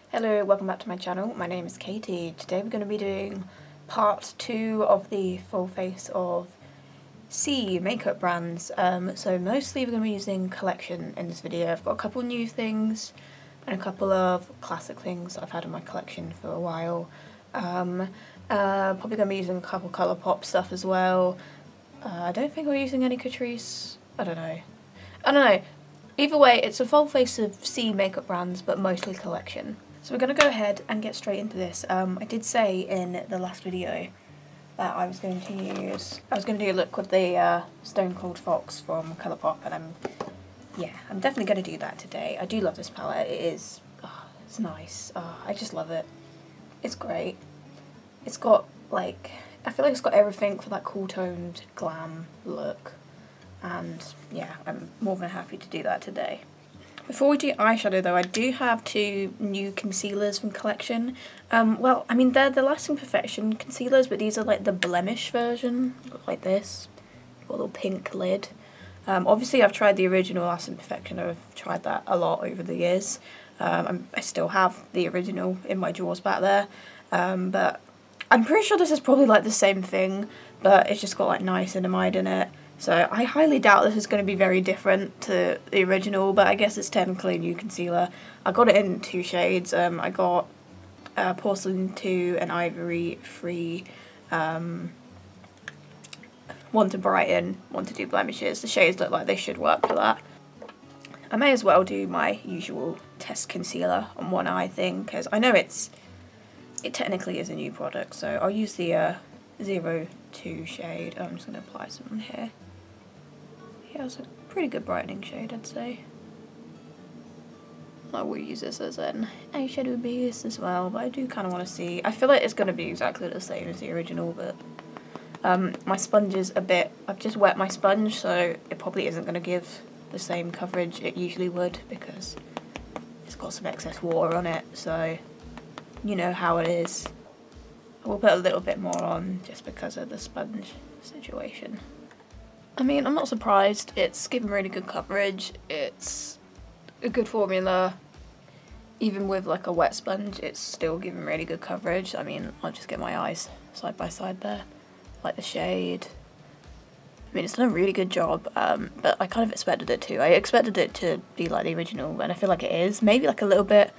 Hello, welcome back to my channel. My name is Katie. Today we're going to be doing part 2 of the full face of C makeup brands. So mostly we're going to be using collection in this video. I've got a couple new things and a couple of classic things that I've had in my collection for a while. Probably going to be using a couple Colourpop stuff as well. I don't think we're using any Catrice. I don't know. Either way, it's a full face of C makeup brands, but mostly collection. So we're going to go ahead and get straight into this. I did say in the last video that I was going to do a look with the Stone Cold Fox from Colourpop, and I'm definitely going to do that today. I do love this palette. It's nice. I just love it. It's great. It's got I feel like it's got everything for that cool toned glam look, and yeah, I'm more than happy to do that today. Before we do eyeshadow though, I do have 2 new concealers from collection. Well, I mean, they're the Lasting Perfection concealers, but these are like the blemish version, look like this, got a little pink lid. Obviously I've tried the original Lasting Perfection. I've tried that a lot over the years. I still have the original in my drawers back there, but I'm pretty sure this is probably like the same thing, but it's just got like niacinamide in it. So I highly doubt this is going to be very different to the original, but I guess it's technically a new concealer. I got it in 2 shades. I got Porcelain 2 and Ivory 3. One to brighten, one to do blemishes. The shades look like they should work for that. I may as well do my usual test concealer on one eye thing, because I know it technically is a new product, so I'll use the 02 shade. I'm just going to apply some on here. Yeah, it's a pretty good brightening shade, I'd say. I will use this as an eyeshadow base as well, but I do kind of want to see. I feel like it's going to be exactly the same as the original, but my sponge is a bit, I've just wet my sponge, so it probably isn't going to give the same coverage it usually would, because it's got some excess water on it, so you know how it is. I will put a little bit more on just because of the sponge situation. I mean, I'm not surprised. It's given really good coverage. It's a good formula. Even with like a wet sponge, it's still giving really good coverage. I mean, I'll just get my eyes side by side there. Like the shade. I mean, it's done a really good job, but I kind of expected it to. I expected it to be like the original, and I feel like it is. Maybe like a little bit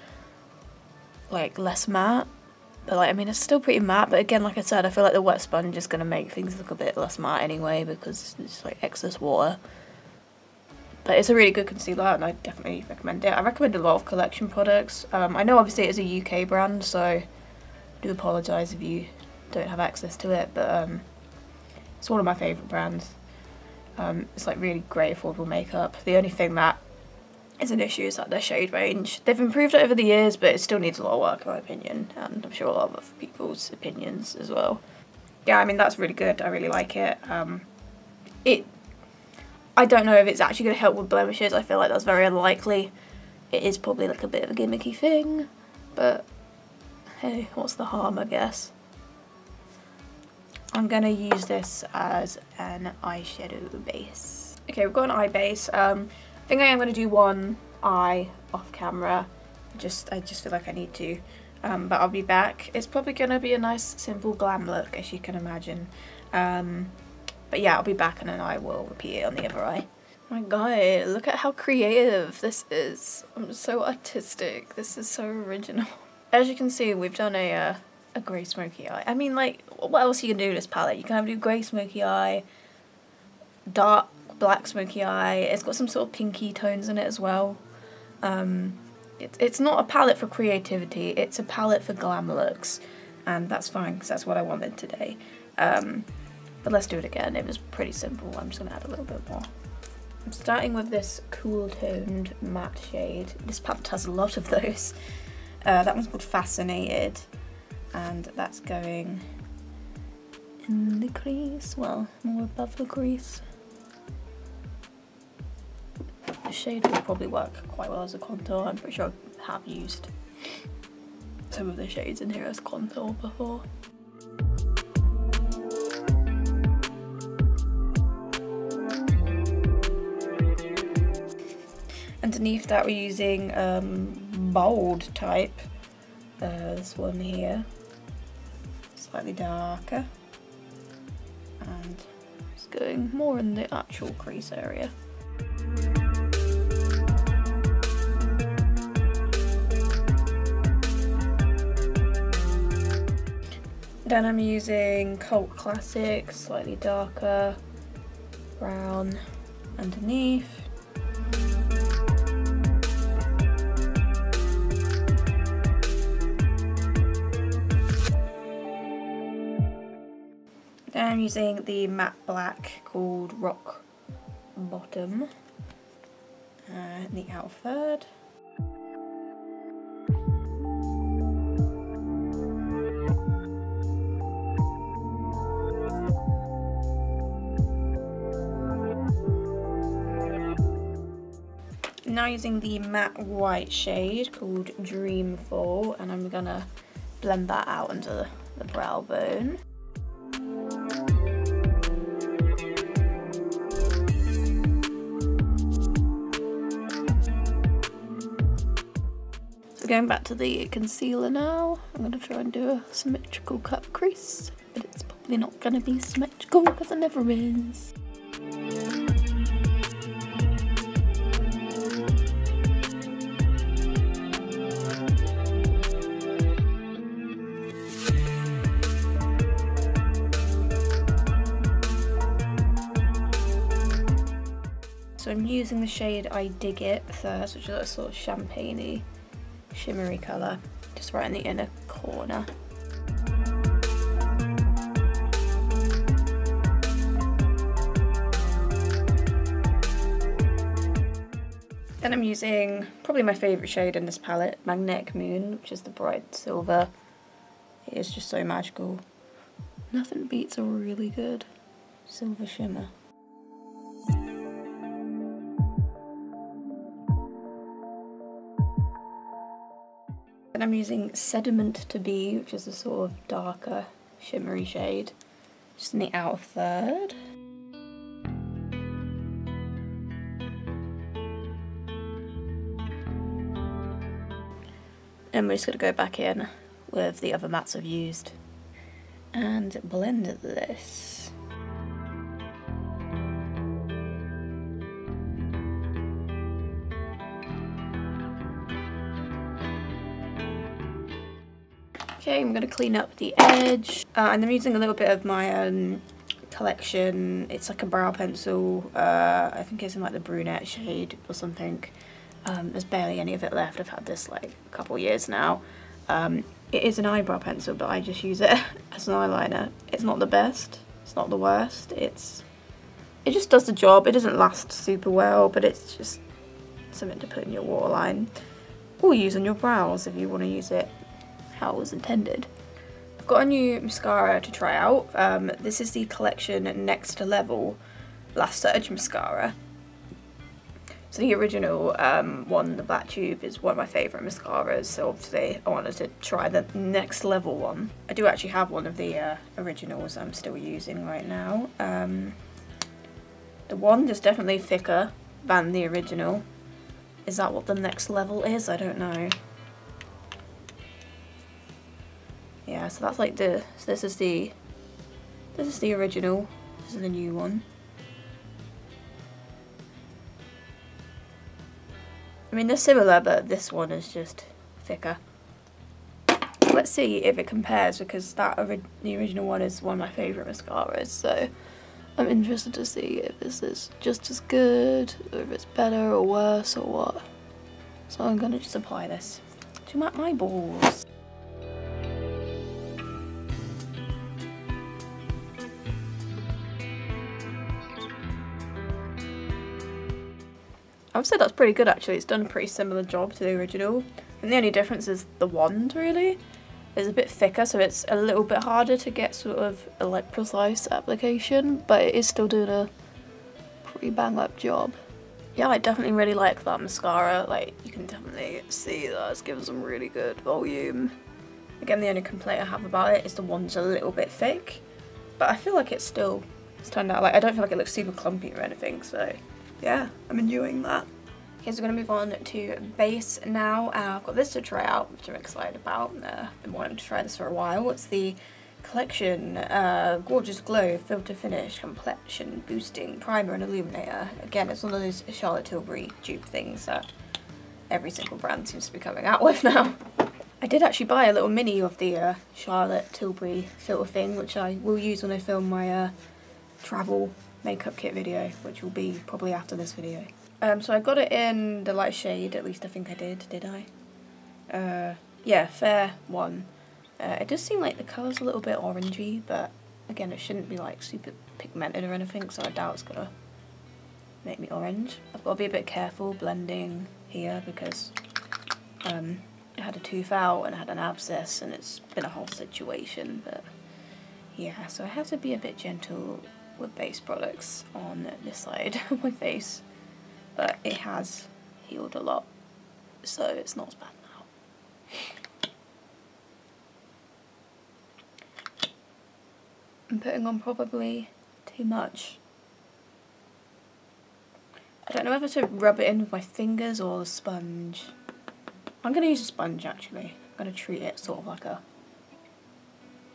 like less matte. But I mean, it's still pretty matte, but again, like I said, I feel like the wet sponge is going to make things look a bit less matte anyway, because it's like excess water. But it's a really good concealer, and I definitely recommend it. I recommend a lot of collection products. I know obviously it is a UK brand, so I do apologise if you don't have access to it, but it's one of my favourite brands. It's like really great affordable makeup. The only thing that is an issue is that their shade range. They've improved it over the years, but it still needs a lot of work in my opinion, and I'm sure a lot of other people's opinions as well. Yeah, I mean, that's really good. I really like it. I don't know if it's actually going to help with blemishes. I feel like that's very unlikely. It is probably like a bit of a gimmicky thing, but hey, what's the harm, I guess. I'm going to use this as an eyeshadow base. Okay, we've got an eye base. I think I am going to do one eye off camera. I just feel like I need to. But I'll be back. It's probably going to be a nice simple glam look, as you can imagine. But yeah, I'll be back and then I will repeat it on the other eye. Oh my god, look at how creative this is. I'm so artistic. This is so original. As you can see, we've done a grey smoky eye. I mean, like, what else you can do with this palette? You can have do grey smoky eye, dark black smoky eye. It's got some sort of pinky tones in it as well. It's not a palette for creativity, it's a palette for glam looks, and that's fine because that's what I wanted today. But let's do it again. It was pretty simple. I'm just gonna add a little bit more. I'm starting with this cool toned matte shade. This palette has a lot of those. That one's called Fascinated, and that's going in the crease, well, more above the crease. The shade will probably work quite well as a contour. I'm pretty sure I have used some of the shades in here as contour before. Underneath that we're using bold type. this one here, slightly darker, and it's going more in the actual crease area. Then I'm using Cult Classic, slightly darker brown underneath. Then I'm using the matte black called Rock Bottom in the outer third. Now using the matte white shade called Dreamfall, and I'm gonna blend that out under the brow bone. So going back to the concealer now, I'm gonna try and do a symmetrical cut crease, but it's probably not gonna be symmetrical because it never is. So I'm using the shade I Dig It first, which is a sort of champagne-y, shimmery colour, just right in the inner corner. Then I'm using probably my favourite shade in this palette, Magnetic Moon, which is the bright silver. It is just so magical. Nothing beats a really good silver shimmer. And I'm using Sediment to Be, which is a sort of darker, shimmery shade, just in the outer third. And we're just going to go back in with the other mattes I've used and blend this. Okay, I'm going to clean up the edge, and I'm using a little bit of my collection. It's like a brow pencil, I think it's in like the brunette shade or something. There's barely any of it left. I've had this like a couple years now. It is an eyebrow pencil, but I just use it as an eyeliner. It's not the best, it's not the worst, it just does the job. It doesn't last super well, but it's just something to put in your waterline or use on your brows if you want to use it how it was intended. I've got a new mascara to try out. This is the collection Next Level Last Surge mascara. So the original one, the black tube, is one of my favourite mascaras, so obviously I wanted to try the Next Level one. I do actually have one of the originals I'm still using right now. The wand is definitely thicker than the original. Is that what the Next Level is? I don't know. Yeah, so that's like so this is the original, this is the new one. I mean, they're similar, but this one is just thicker. Let's see if it compares, because the original one is one of my favourite mascaras, so I'm interested to see if this is just as good, or if it's better or worse or what. So I'm going to just apply this to my eyeballs. I would say that's pretty good actually. It's done a pretty similar job to the original, and the only difference is the wand really. It's a bit thicker, so it's a little bit harder to get sort of a like precise application, but it is still doing a pretty bang up job. Yeah, I definitely really like that mascara. Like, you can definitely see that it's given some really good volume. Again, the only complaint I have about it is the wand's a little bit thick, but I feel like it's turned out, like, I don't feel like it looks super clumpy or anything, so yeah, I'm enjoying that. Okay, so we're going to move on to base now. I've got this to try out, which I'm excited about. I've been wanting to try this for a while. It's the Collection Gorgeous Glow Filter Finish Complexion Boosting Primer and Illuminator. Again, it's one of those Charlotte Tilbury dupe things that every single brand seems to be coming out with now. I did actually buy a little mini of the Charlotte Tilbury filter thing, which I will use when I film my travel makeup kit video, which will be probably after this video. So I got it in the light shade, at least I think I did I? Yeah, Fair 1. It does seem like the colour's a little bit orangey, but again, it shouldn't be like super pigmented or anything, so I doubt it's gonna make me orange. I've got to be a bit careful blending here because I had a tooth out and I had an abscess and it's been a whole situation, but yeah, so I have to be a bit gentle with base products on this side of my face, but it has healed a lot, so it's not as bad now. I'm putting on probably too much. I don't know whether to rub it in with my fingers or the sponge. I'm going to use a sponge actually. I'm going to treat it sort of like a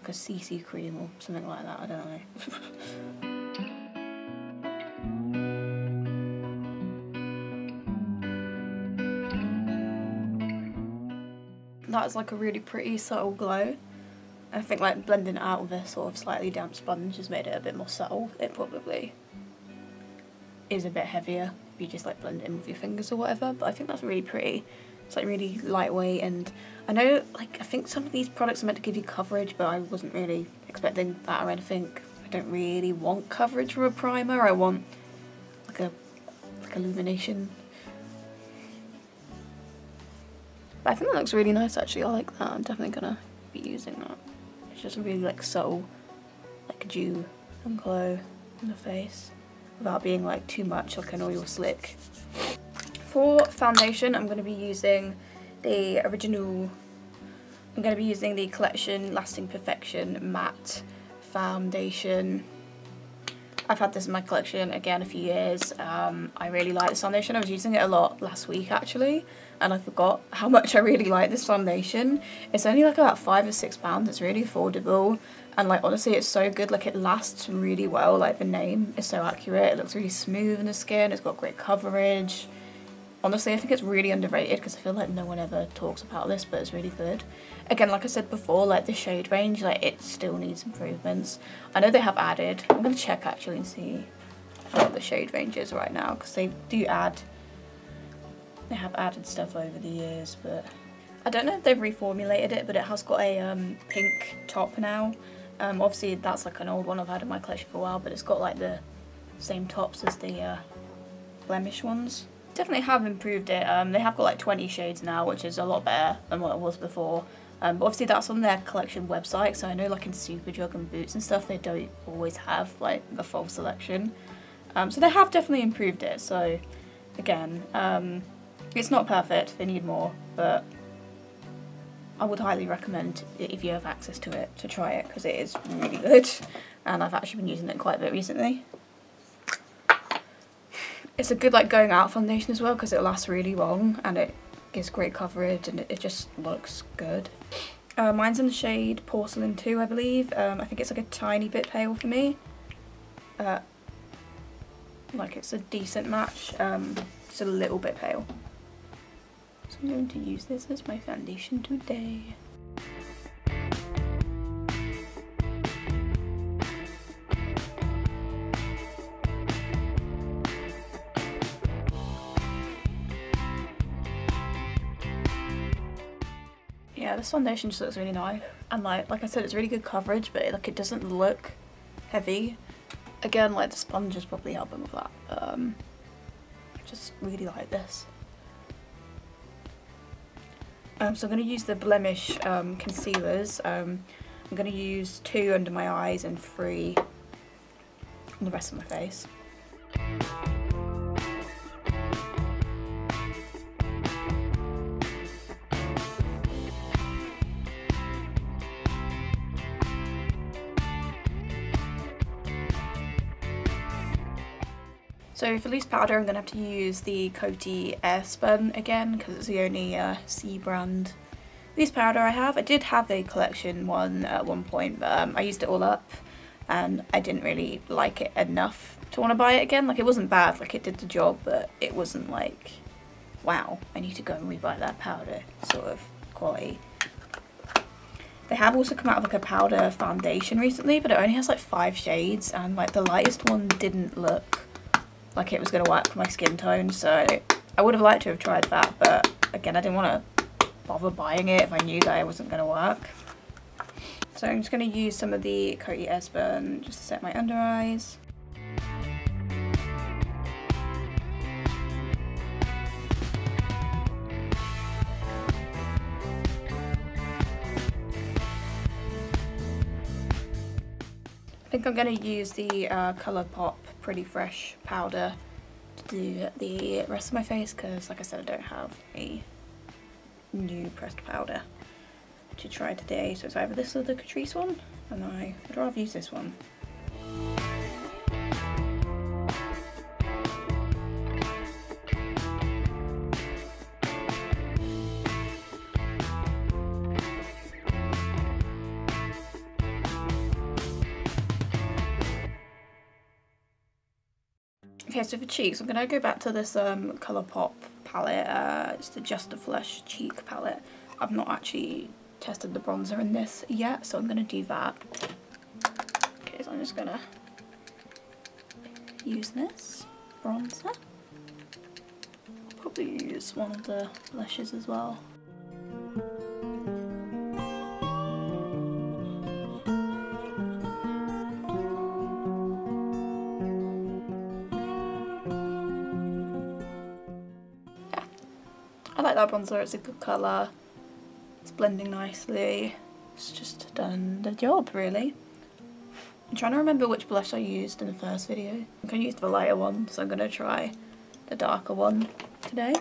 CC cream or something like that, I don't know. That's like a really pretty subtle glow. I think like blending it out with a sort of slightly damp sponge has made it a bit more subtle. It probably is a bit heavier if you just like blend it in with your fingers or whatever, but I think that's really pretty. It's like really lightweight, and I know like I think some of these products are meant to give you coverage, but I wasn't really expecting that or anything. I don't really want coverage from a primer. I want like illumination. But I think that looks really nice actually. I like that. I'm definitely gonna be using that. It's just a really like subtle like dew and glow in the face without being like too much like an oil slick. For foundation, I'm going to be using the Collection Lasting Perfection Matte Foundation. I've had this in my collection again a few years. I really like this foundation. I was using it a lot last week actually, and I forgot how much I really like this foundation. It's only like about £5 or £6. It's really affordable, and like honestly it's so good. Like it lasts really well. Like the name is so accurate. It looks really smooth in the skin. It's got great coverage. Honestly, I think it's really underrated because I feel like no one ever talks about this, but it's really good. Again, like I said before, like the shade range, like it still needs improvements. I know they have added, I'm going to check actually and see what the shade range is right now, because they have added stuff over the years, but I don't know if they've reformulated it, but it has got a pink top now. Obviously that's like an old one I've had in my collection for a while, but it's got like the same tops as the blemish ones. Definitely have improved it. They have got like 20 shades now, which is a lot better than what it was before. But obviously that's on their collection website, so I know like in Superdrug and Boots and stuff they don't always have like the full selection. So they have definitely improved it, so again, it's not perfect, they need more, but I would highly recommend if you have access to it to try it, because it is really good, and I've actually been using it quite a bit recently. It's a good like going out foundation as well because it lasts really long and it gives great coverage and it just looks good. Mine's in the shade Porcelain 2, I believe. I think it's like a tiny bit pale for me. Like it's a decent match, just a little bit pale. So I'm going to use this as my foundation today. Yeah, this foundation just looks really nice, and like I said, it's really good coverage, but it doesn't look heavy. Again, like the sponge is probably helping with that. I just really like this. So I'm going to use the Blemish concealers. I'm going to use 2 under my eyes and 3 on the rest of my face. So for loose powder, I'm going to have to use the Coty Airspun again because it's the only C brand loose powder I have. I did have a collection one at one point, but I used it all up and I didn't really like it enough to want to buy it again. Like, it wasn't bad, like it did the job, but it wasn't like, wow, I need to go and rebuy that powder sort of quality. They have also come out with like a powder foundation recently, but it only has like 5 shades, and like the lightest one didn't look like it was going to work for my skin tone, so I would have liked to have tried that, but again, I didn't want to bother buying it if I knew that it wasn't going to work. So I'm just going to use some of the Coty Airspun just to set my under eyes. I think I'm going to use the Colourpop Pretty Fresh powder to do the rest of my face because, like I said, I don't have a new pressed powder to try today. So it's either this or the Catrice one, and I would rather use this one. Okay, so for cheeks, I'm going to go back to this Colourpop palette. It's the Just a Flush cheek palette. I've not actually tested the bronzer in this yet, so I'm going to do that. Okay, so I'm just going to use this bronzer. I'll probably use one of the blushes as well. I like that bronzer, it's a good colour, it's blending nicely, it's just done the job really. I'm trying to remember which blush I used in the first video. I'm going to use the lighter one, so I'm going to try the darker one today.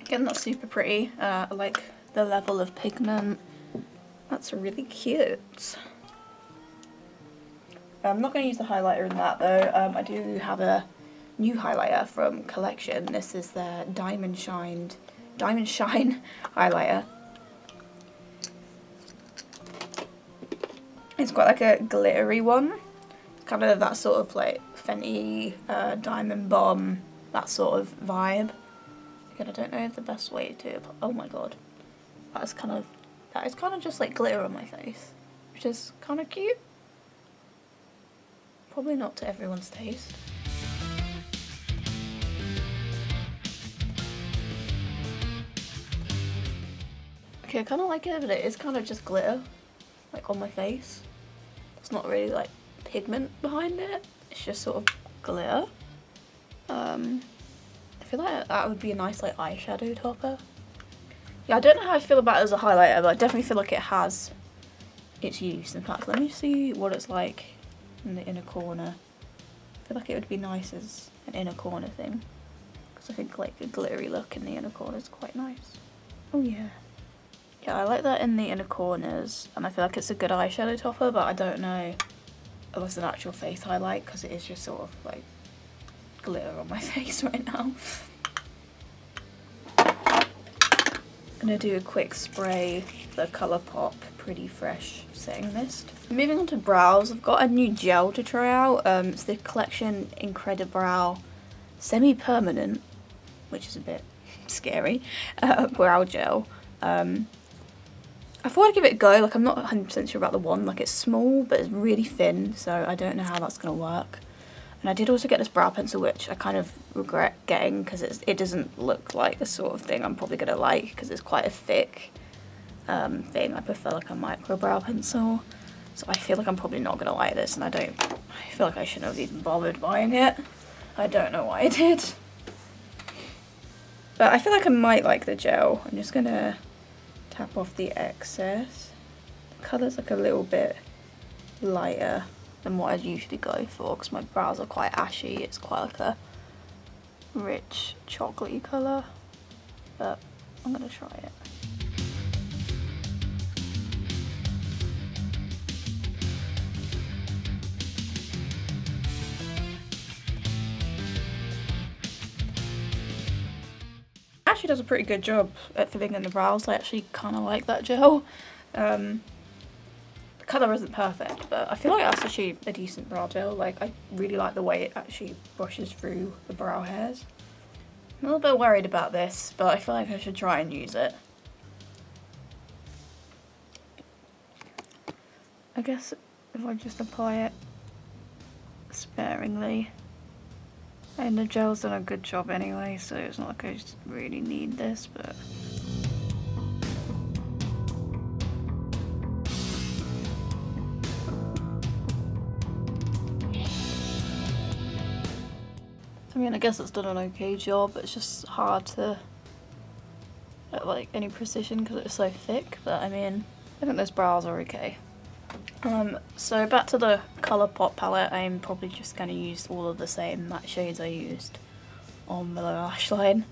Again, that's super pretty. I like the level of pigment, that's really cute. I'm not going to use the highlighter in that though. I do have a new highlighter from Collection. This is their Diamond Shine highlighter. It's quite like a glittery one. It's kind of that sort of like Fenty Diamond Bomb, that sort of vibe. Again, I don't know the best way to. Oh my god, that is kind of just like glitter on my face, which is kind of cute. Probably not to everyone's taste. Okay, I kind of like it, but it is kind of just glitter, like on my face. It's not really like pigment behind it, it's just sort of glitter. I feel like that would be a nice like eyeshadow topper. Yeah, I don't know how I feel about it as a highlighter, but I definitely feel like it has its use. In fact, let me see what it's like in the inner corner. I feel like it would be nice as an inner corner thing, because I think like a glittery look in the inner corner is quite nice. Oh yeah. Yeah, I like that in the inner corners, and I feel like it's a good eyeshadow topper, but I don't know if it's an actual face highlight, because it is just sort of like glitter on my face right now. I'm going to do a quick spray of the Colourpop Pretty Fresh Setting Mist. Moving on to brows, I've got a new gel to try out. It's the Collection Incredibrow Semi-Permanent, which is a bit scary, brow gel. I thought I'd give it a go. Like, I'm not 100% sure about the wand. Like, it's small, but it's really thin, so I don't know how that's going to work. And I did also get this brow pencil, which I kind of regret getting, because it doesn't look like the sort of thing I'm probably going to like, because it's quite a thick thing. I prefer like a micro brow pencil, so I feel like I'm probably not going to like this, and I feel like I shouldn't have even bothered buying it. I don't know why I did. But I feel like I might like the gel. I'm just going to tap off the excess. The colour's like a little bit lighter than what I'd usually go for, because my brows are quite ashy. It's quite like a rich chocolatey colour, but I'm going to try it. actually does a pretty good job at filling in the brows. I actually kind of like that gel. The colour isn't perfect, but I feel like that's actually a decent brow gel. Like, I really like the way it actually brushes through the brow hairs. I'm a little bit worried about this, but I feel like I should try and use it. I guess if I just apply it sparingly. And the gel's done a good job anyway, so it's not like I just really need this, but... I mean, I guess it's done an okay job, it's just hard to get like any precision because it's so thick, but I mean, I think those brows are okay. So back to the Colourpop palette, I'm probably just going to use all of the same matte shades I used on the lower lash line.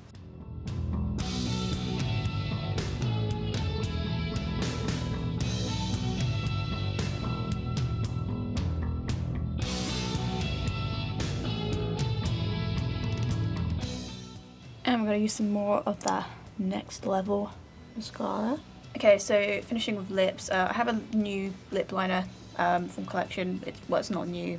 And I'm going to use some more of that Next Level mascara. Okay, so finishing with lips, I have a new lip liner from Collection. Well, it's not new.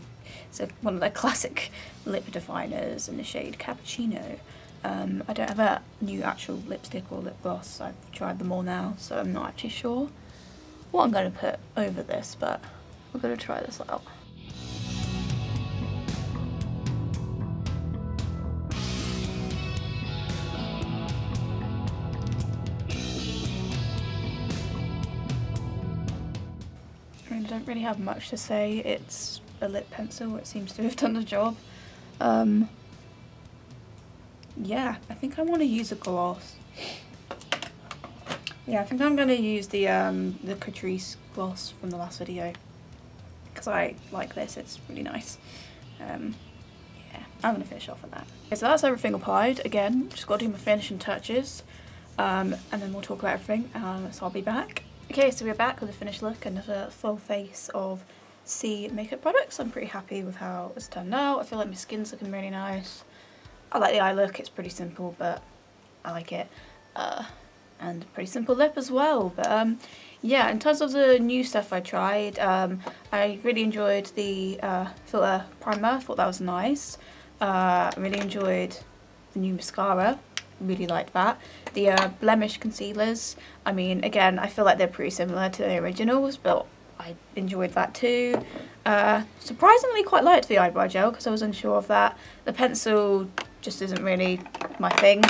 It's one of their classic lip definers in the shade Cappuccino. I don't have a new actual lipstick or lip gloss. I've tried them all now, so I'm not actually sure what I'm going to put over this, but we're going to try this out. I don't really have much to say. It's a lip pencil. It seems to have done the job. Yeah, I think I want to use a gloss. Yeah, I think I'm going to use the Catrice gloss from the last video because I like this. It's really nice. Yeah, I'm going to finish off with that. Okay, so that's everything applied. Again, just got to do my finishing touches, and then we'll talk about everything. So I'll be back. Okay, so we're back with a finished look and a full face of C makeup products. I'm pretty happy with how it's turned out. I feel like my skin's looking really nice. I like the eye look, it's pretty simple, but I like it. And a pretty simple lip as well. But yeah, in terms of the new stuff I tried, I really enjoyed the filter primer. I thought that was nice. I really enjoyed the new mascara. Really liked that. The blemish concealers, I mean, again, I feel like they're pretty similar to the originals, but I enjoyed that too. Surprisingly quite liked the eyebrow gel because I was unsure of that. The pencil just isn't really my thing.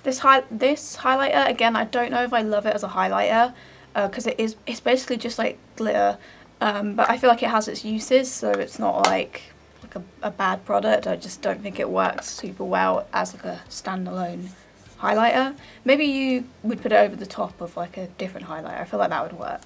This highlighter, again, I don't know if I love it as a highlighter because it's basically just like glitter, but I feel like it has its uses, so it's not like a bad product. I just don't think it works super well as like a standalone highlighter. Maybe you would put it over the top of like a different highlighter. I feel like that would work.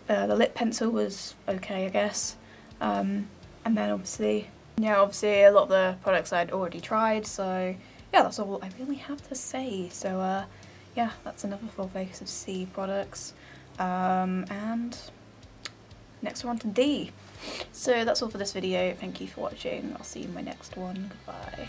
The lip pencil was okay, I guess. And then obviously a lot of the products I'd already tried, so yeah, that's all I really have to say. So yeah, that's another full face of C products. And next we're on to D. So that's all for this video. Thank you for watching. I'll see you in my next one. Goodbye.